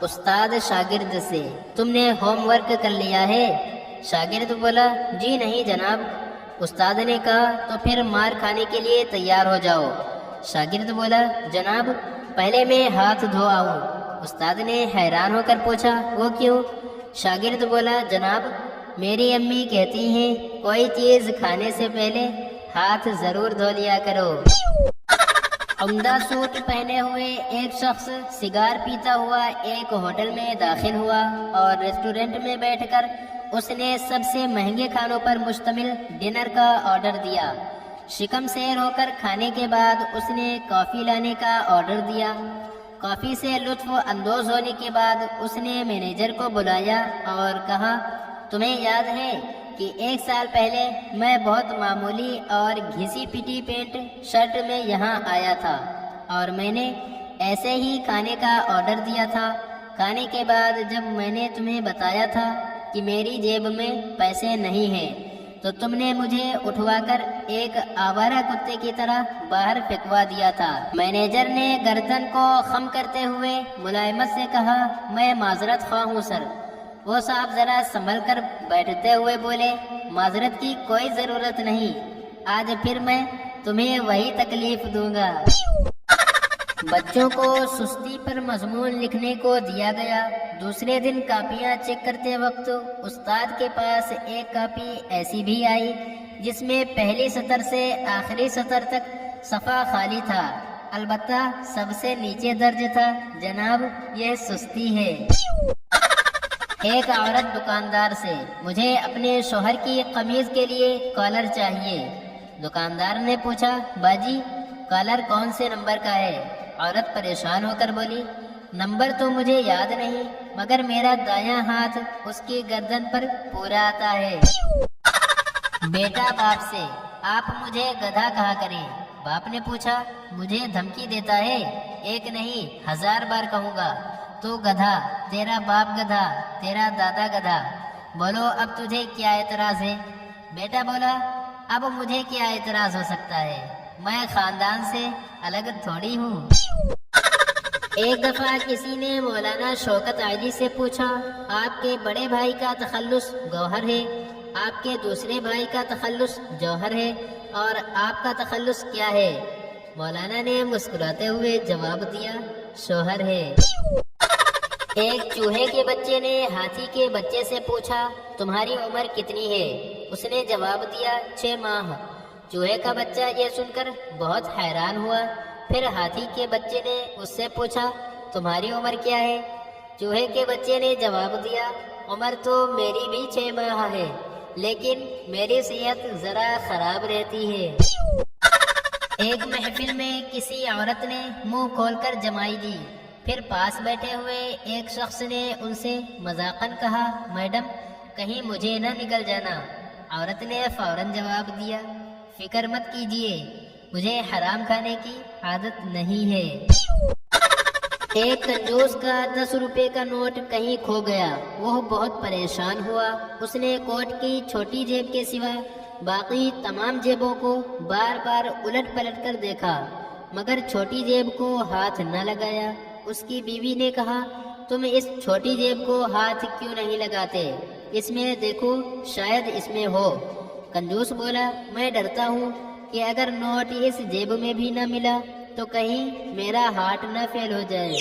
استاد شاگرد سے، تم نے ہوم ورک کر لیا ہے؟ شاگرد بولا، جی نہیں جناب۔ استاد نے کہا، تو پھر مار کھانے کے لیے تیار ہو جاؤ۔ شاگرد بولا، جناب پہلے میں ہاتھ دھو آؤں۔ استاد نے حیران ہو کر پوچھا، وہ کیوں؟ شاگرد بولا، جناب میری امی کہتی ہیں کوئی چیز کھانے سے پہلے ہاتھ ضرور دھو لیا کرو۔ عمدہ سوٹ پہنے ہوئے ایک شخص سگار پیتا ہوا ایک ہوٹل میں داخل ہوا اور ریسٹورنٹ میں بیٹھ کر اس نے سب سے مہنگے کھانوں پر مشتمل ڈنر کا آرڈر دیا۔ شکم سیر ہو کر کھانے کے بعد اس نے کافی لانے کا آرڈر دیا۔ کافی سے لطف اندوز ہونے کے بعد اس نے مینیجر کو بلایا اور کہا، تمہیں یاد ہے کہ 1 سال پہلے میں بہت معمولی اور گھسی پٹی پینٹ شرٹ میں یہاں آیا تھا اور میں نے ایسے ہی کھانے کا آرڈر دیا تھا۔ کھانے کے بعد جب میں نے تمہیں بتایا تھا کہ میری جیب میں پیسے نہیں ہیں تو تم نے مجھے اٹھوا کر ایک آوارہ کتے کی طرح باہر پھینکوا دیا تھا۔ مینیجر نے گردن کو خم کرتے ہوئے ملائمت سے کہا، میں معذرت خواہ ہوں سر۔ وہ صاحب ذرا سنبھل کر بیٹھتے ہوئے بولے، معذرت کی کوئی ضرورت نہیں، آج پھر میں تمہیں وہی تکلیف دوں گا۔ بچوں کو سستی پر مضمون لکھنے کو دیا گیا۔ دوسرے دن کاپیاں چیک کرتے وقت استاد کے پاس ایک کاپی ایسی بھی آئی جس میں پہلی سطر سے آخری سطر تک صفحہ خالی تھا، البتہ سب سے نیچے درج تھا، جناب یہ سستی ہے۔ ایک عورت دکاندار سے، مجھے اپنے شوہر کی قمیض کے لیے کالر چاہیے۔ دکاندار نے پوچھا، باجی کالر کون سے نمبر کا ہے؟ عورت پریشان ہو کر بولی، نمبر تو مجھے یاد نہیں مگر میرا دایاں ہاتھ اس کی گردن پر پورا آتا ہے۔ بیٹا باپ سے، آپ مجھے گدھا کہا کریں۔ باپ نے پوچھا، مجھے دھمکی دیتا ہے؟ 1 نہیں 1000 بار کہوں گا، تو گدھا، تیرا باپ گدھا، تیرا دادا گدھا۔ بولو اب تجھے کیا اعتراض ہے؟ بیٹا بولا، اب مجھے کیا اعتراض ہو سکتا ہے، میں خاندان سے الگ تھوڑی ہوں۔ ایک دفعہ کسی نے مولانا شوکت علی سے پوچھا، آپ کے بڑے بھائی کا تخلص گوہر ہے، آپ کے دوسرے بھائی کا تخلص جوہر ہے، اور آپ کا تخلص کیا ہے؟ مولانا نے مسکراتے ہوئے جواب دیا، شوہر ہے۔ ایک چوہے کے بچے نے ہاتھی کے بچے سے پوچھا، تمہاری عمر کتنی ہے؟ اس نے جواب دیا، 6 ماہ۔ چوہے کا بچہ یہ سن کر بہت حیران ہوا۔ پھر ہاتھی کے بچے نے اس سے پوچھا، تمہاری عمر کیا ہے؟ چوہے کے بچے نے جواب دیا، عمر تو میری بھی 6 ماہ ہے، لیکن میری صحت ذرا خراب رہتی ہے۔ ایک محفل میں کسی عورت نے منہ کھول کر جمائی دی۔ پھر پاس بیٹھے ہوئے ایک شخص نے ان سے مذاقاً کہا، میڈم کہیں مجھے نہ نگل جانا۔ عورت نے فوراً جواب دیا، فکر مت کیجیے، مجھے حرام کھانے کی عادت نہیں ہے۔ ایک کنجوس کا 10 روپے کا نوٹ کہیں کھو گیا۔ وہ بہت پریشان ہوا۔ اس نے کوٹ کی چھوٹی جیب کے سوا باقی تمام جیبوں کو بار بار الٹ پلٹ کر دیکھا مگر چھوٹی جیب کو ہاتھ نہ لگایا۔ اس کی بیوی نے کہا، تم اس چھوٹی جیب کو ہاتھ کیوں نہیں لگاتے؟ اس میں دیکھو، شاید اس میں ہو۔ کنجوس بولا، میں ڈرتا ہوں کہ اگر نوٹ اس جیب میں بھی نہ ملا تو کہیں میرا ہارٹ نہ فیل ہو جائے۔